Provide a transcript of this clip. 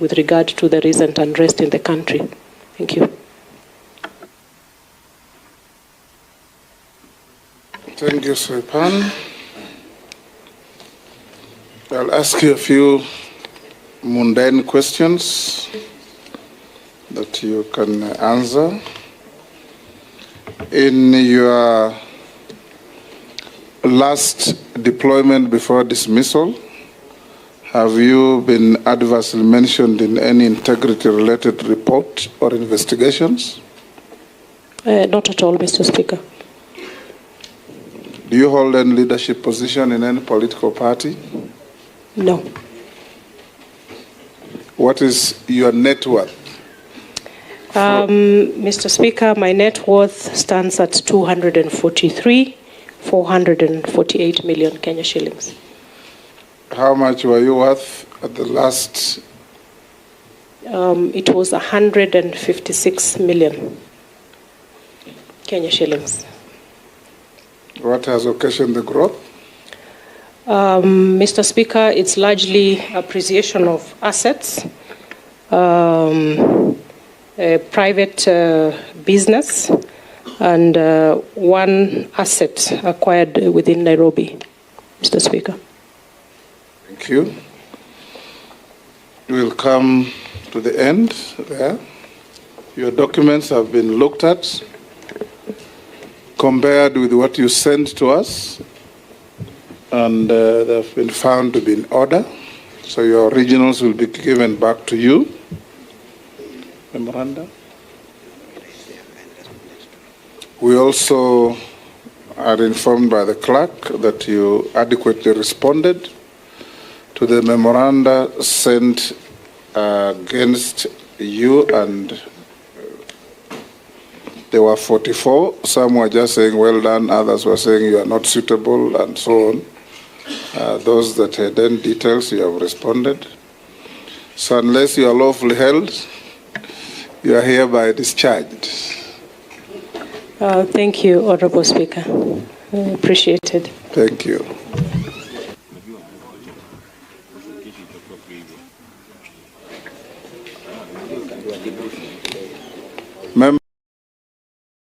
with regard to the recent unrest in the country. Thank you. Thank you, Soipan. I'll ask you a few mundane questions that you can answer. In your last deployment before dismissal, have you been adversely mentioned in any integrity-related report or investigations? Not at all, Mr. Speaker. Do you hold any leadership position in any political party? No. What is your net worth? Mr. Speaker, my net worth stands at 243,448 million Kenya shillings. How much were you worth at the last? It was 156 million Kenya shillings. What has occasioned the growth? Mr. Speaker, it's largely appreciation of assets, private business, and one asset acquired within Nairobi, Mr. Speaker. Thank you. We'll come to the end there. Your documents have been looked at, compared with what you sent to us, and they've been found to be in order. So your originals will be given back to you. Memoranda. We also are informed by the clerk that you adequately responded to the memoranda sent against you, and there were 44. Some were just saying, well done. Others were saying you are not suitable, and so on. Those that had any details, you have responded. So unless you are lawfully held, you are hereby discharged. Thank you, Honorable Speaker. Appreciated. Thank you.